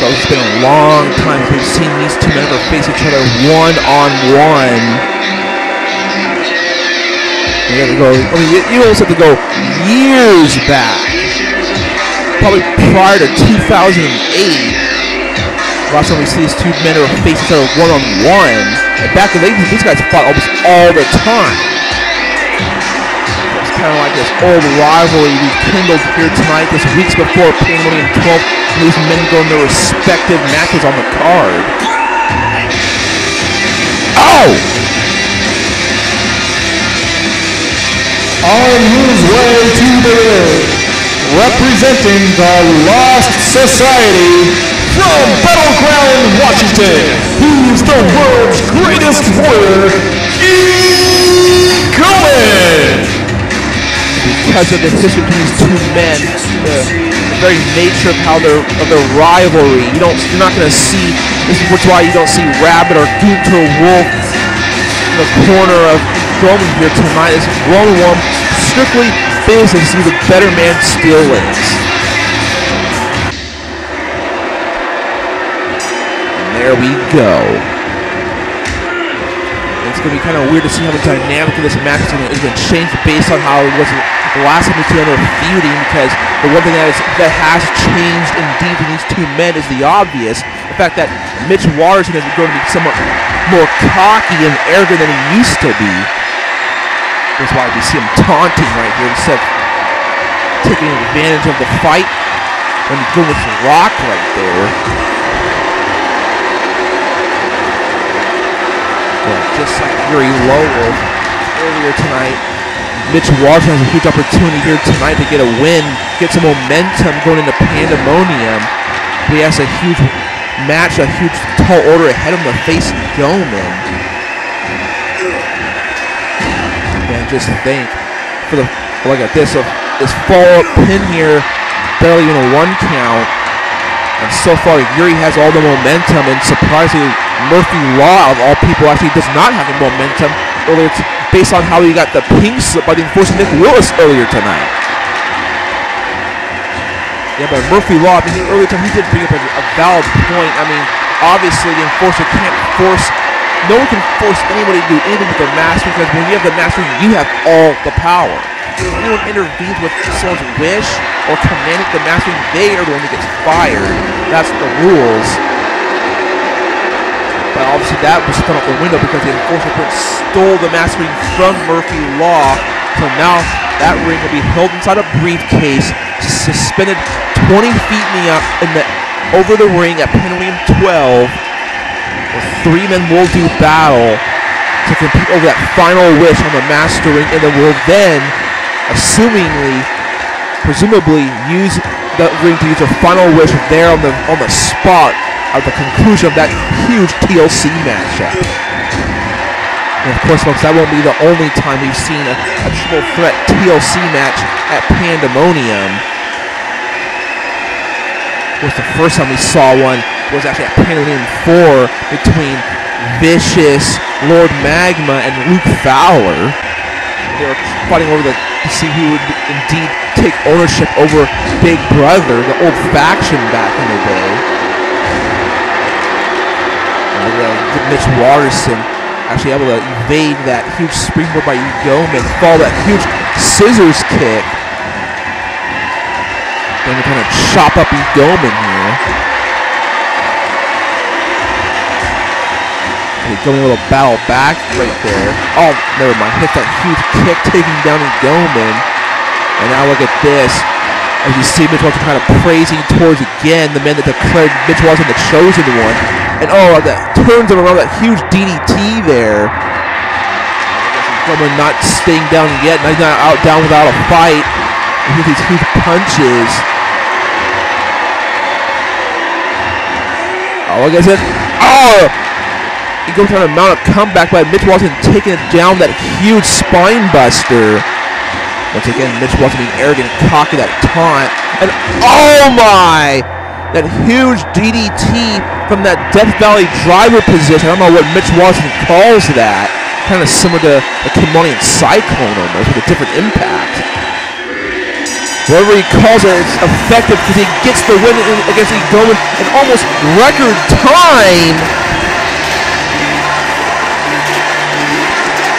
folks. It's been a long time since we've seen these two men ever face each other one-on-one. You gotta go, I mean, you almost have to go years back. Probably prior to 2008. Last time we see these two men ever face each other one-on-one. And back in the 80s, these guys fought almost all the time. It's kind of like this old rivalry rekindled here tonight, just weeks before Pandemonium 12. These men go in their respective matches on the card. Oh! On his way to the ring, representing the Lost Society from Battleground, Washington, who's the world's greatest warrior, E.Goman. Because of the history between these two men, the very nature of how their rivalry, you're not going to see. This is why you don't see Rabbit or Gunter Wolf in the corner of E.Goman here tonight. It's one-on-one, strictly business. See the better man still is. And there we go. It's going to be kind of weird to see how the dynamic of this match is going to change based on how it was the last time we two men were feuding, because the one thing that has changed indeed in these two men is the obvious. The fact that Mitch Waterson is going to be somewhat more cocky and arrogant than he used to be. That's why we see him taunting right here instead of taking advantage of the fight when he's going with the rock right there. Well, just like Yuri Lowell earlier tonight, Mitch Waterson has a huge opportunity here tonight to get a win, get some momentum going into Pandemonium. He has a huge match, a huge tall order ahead of him to face E.Goman. And just think, look at this follow-up pin here, barely even a 1 count. And so far, Yuri has all the momentum, and surprisingly, Murphy Law, of all people, actually does not have the momentum. Earlier, based on how he got the pink slip by the enforcer Nick Willis earlier tonight. Yeah, but Murphy Law, I mean, earlier time, he did bring up a valid point. I mean, obviously, the enforcer can't force, no one can force anybody to do anything with their master, because when you have the master, you have all the power. If anyone intervenes with someone's wish or commanding the master, they are the one that gets fired. That's the rules. But obviously that was thrown out the window because the enforcer stole the master ring from Murphy Law. So now that ring will be held inside a briefcase, suspended 20 feet over the ring at Pandemonium 12. Where 3 men will do battle to compete over that final wish on the master ring, and then will then, presumably, use the ring to use a final wish there on the spot at the conclusion of that huge TLC matchup. And of course, folks, that won't be the only time we've seen a triple threat TLC match at Pandemonium. Of course, the first time we saw one was actually at Pandemonium 4 between Vicious, Lord Magma, and Luke Fowler. They were fighting over to see who would indeed take ownership over Big Brother, the old faction back in the day. Mitch Waterson actually able to evade that huge springboard by E.Goman, follow that huge scissors kick. Then to kind of chop up E.Goman here. E.Goman able to battle back right there. Oh, never mind. Hit that huge kick, taking down E.Goman. And now look at this. As you see Mitch Waterson kind of praising towards again the men that declared Mitch Waterson the chosen one. And oh, that turns him around, that huge DDT there. E.Goman not staying down yet. He's not down without a fight. With these huge punches. Oh, like I said, oh! E.Goman trying to mount a comeback, but Mitch Waterson taking it down, that huge spine buster. Once again, Mitch Waterson being arrogant and cocky, that taunt. And oh my! That huge DDT from that Death Valley driver position. I don't know what Mitch Waterson calls that. Kind of similar to the Pandemonium Cyclone almost, with a different impact. Whatever he calls it, it's effective because he gets the win against E.Goman in almost record time.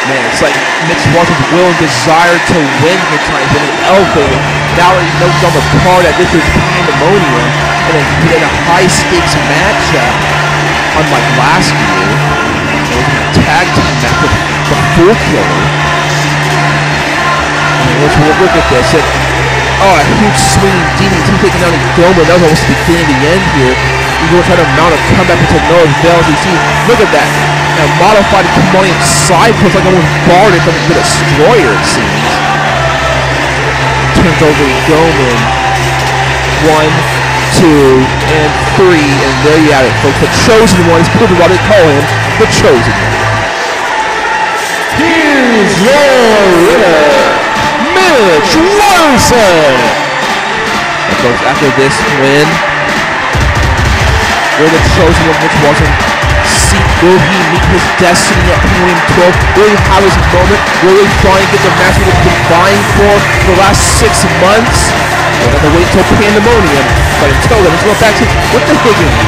Man, it's like Mitch Waterson's will and desire to win here tonight has been elevated. Now he knows on the card that this is Pandemonium, and then he did a high-stakes matchup, unlike last year. It was a tag team match with the Fool Killer. I mean, let's look at this. A huge swinging DDT taking down E.Goman. That was almost the beginning of the end here. E.Goman trying to mount a comeback into no avail. As you see, look at that. A modified Pandemonium side push, like almost barred it from the Destroyer, it seems. Turns over E.Goman. 1, 2, and 3, and there you have it, folks. The Chosen One is proving what they call him, the Chosen One. Here's your winner, Mitch Waterson. And folks, after this win, we're the Chosen One, Mitch Waterson. Will he meet his destiny at Pandemonium 12? Will he have his moment? Will he finally get the match he's been vying for the last 6 months? We'll have to wait until Pandemonium. But until then, let's go back to with the Higgins.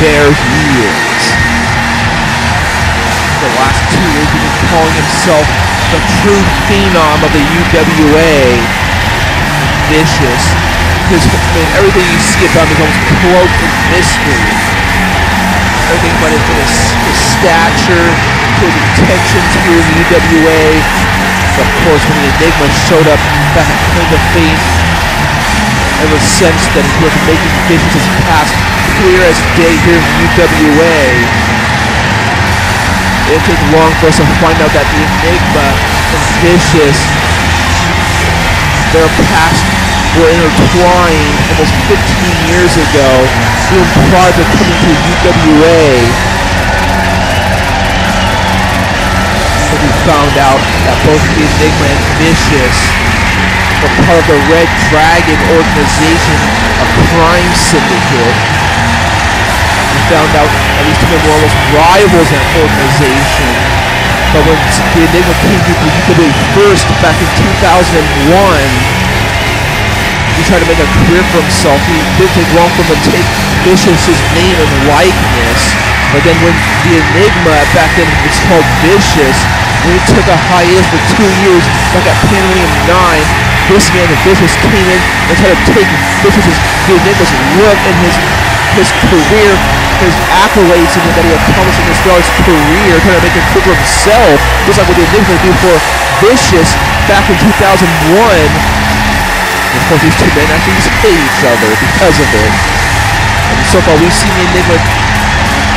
There he is. The last 2 years he's been calling himself the true phenom of the UWA. Vicious. Everything you see about him is almost cloaked in mystery. Everything about his stature, his intentions here in the UWA. Of course, when the Enigma showed up back at Claim to Fame, ever since then he was making Vicious his past clear as day here in UWA. It didn't take long for us to find out that the Enigma and Vicious, their past were intertwined almost 15 years ago, even prior to coming to UWA. But we found out that both the Enigma and Vicious were part of the Red Dragon organization, a crime syndicate. We found out at least 2 of them were almost rivals in that organization. But when the Enigma came to the UWA first back in 2001, he tried to make a career for himself. He didn't take long for him to take Vicious's name and likeness. But then when the Enigma back then was called Vicious, when he took a hiatus for 2 years back at Pandemonium 9, this man, the Vicious, came in and tried to take Vicious's, the Enigma's look and his career, his accolades and that he accomplished in his career, trying to make a career for himself, just like what the Enigma did for Vicious back in 2001. And of course, these 2 men actually hate each other because of it. And so far, we've seen the Enigma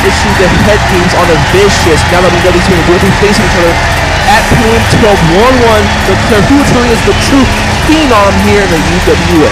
issue the head games on the Vicious. Now that we know these two will be facing each other at Pandemonium 12-1-1, declare who truly is the true phenom here in the UWA.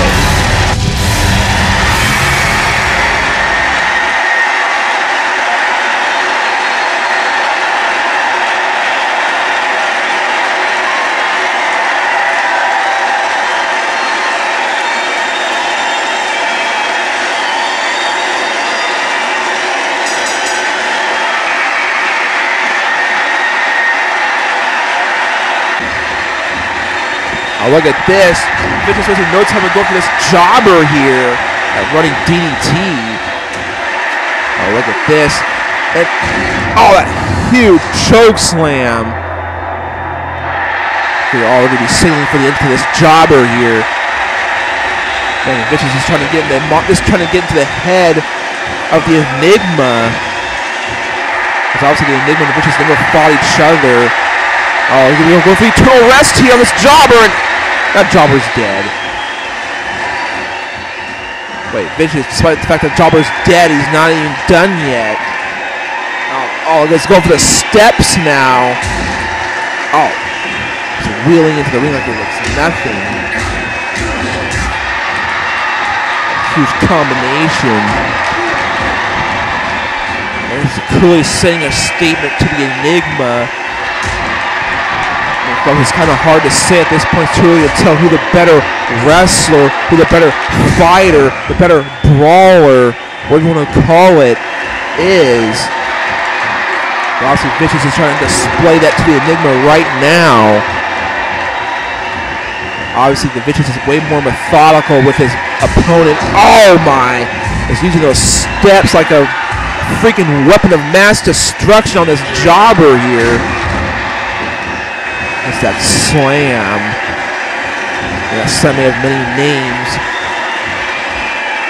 Oh, look at this. Vicious wasting no time to go for this jobber here at running DDT. Oh, look at this. And, oh, that huge choke slam. They're already be sailing for the end of this jobber here. And Vicious is trying to get into the head of the Enigma. Because obviously the Enigma and the Vicious never fought each other. Oh, he's going to go for the eternal rest here on this jobber. And that jobber's dead. Wait, Vicious, despite the fact that jobber's dead, he's not even done yet. Oh, let's go for the steps now. Oh, he's wheeling into the ring like it looks nothing. Huge combination. And he's clearly sending a statement to the Enigma. Well, it's kind of hard to say at this point. It's too early to tell who the better wrestler, who the better fighter, the better brawler, whatever you want to call it, is. But obviously, Vicious is trying to display that to the Enigma right now. Obviously, the Vicious is way more methodical with his opponent. Oh my! He's using those steps like a freaking weapon of mass destruction on this jobber here. It's that slam. That slam may have many names.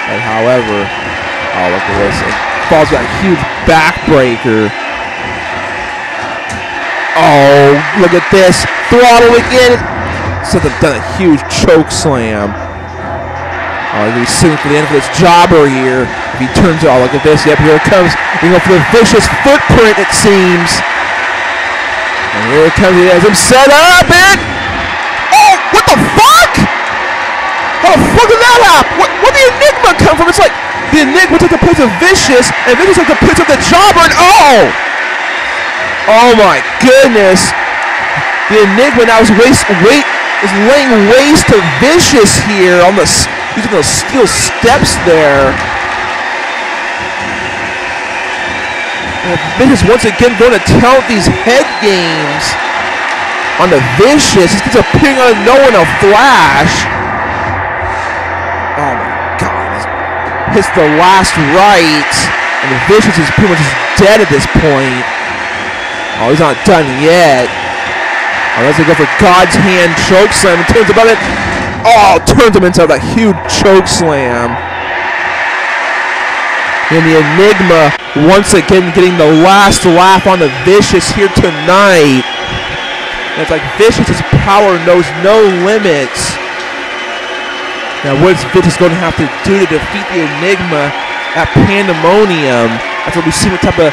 But however, oh, look at this. It falls with that huge backbreaker. Oh, look at this. Throttle again. So they've done a huge choke slam. Oh, he's sitting for the end of this jobber here. If he turns it, oh, look at this. Yep, here it comes. We go for the Vicious footprint, it seems. And here it comes, he has him set up, and oh, what the fuck? How the fuck did that happen? Where did the Enigma come from? It's like the Enigma took the place of Vicious, and Vicious took the place of the jobber, and oh my goodness. The Enigma now is laying waste to Vicious here on the using those steel steps there. And Vicious once again going to count these head games on the Vicious. He's just appearing out of nowhere in a flash. Oh my god. Hits the last right. And the Vicious is pretty much just dead at this point. Oh, he's not done yet. Oh, let's go for God's hand choke slam. And turns about it. Oh, turns him into that huge choke slam. And the Enigma once again getting the last laugh on the Vicious here tonight. And it's like Vicious's power knows no limits. Now what is Vicious going to have to do to defeat the Enigma at Pandemonium? That's what we see what type of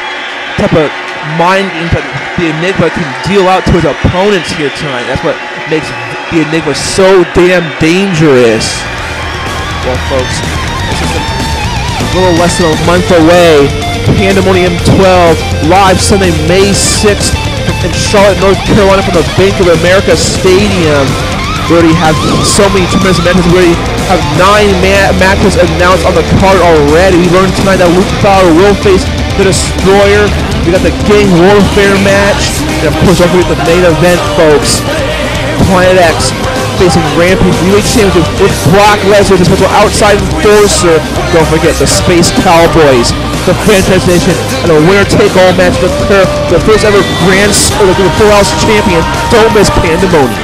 mind games that the Enigma can deal out to his opponents here tonight. That's what makes the Enigma so damn dangerous. Well, folks, this is a little less than a month away. Pandemonium 12, live Sunday, May 6th in Charlotte, North Carolina from the Bank of America Stadium. We already have so many tremendous matches. We already have 9 matches announced on the card already. We learned tonight that Luke Fowler will face the Destroyer. We got the Gang Warfare match. And of course, don't forget the main event, folks. Planet X facing Rampage Relay Championship with Brock Lesnar, the special outside enforcer. Don't forget the Space Cowboys, the Franchise Nation, and a winner-take-all match to declare the first ever the Full House champion. Don't miss Pandemonium.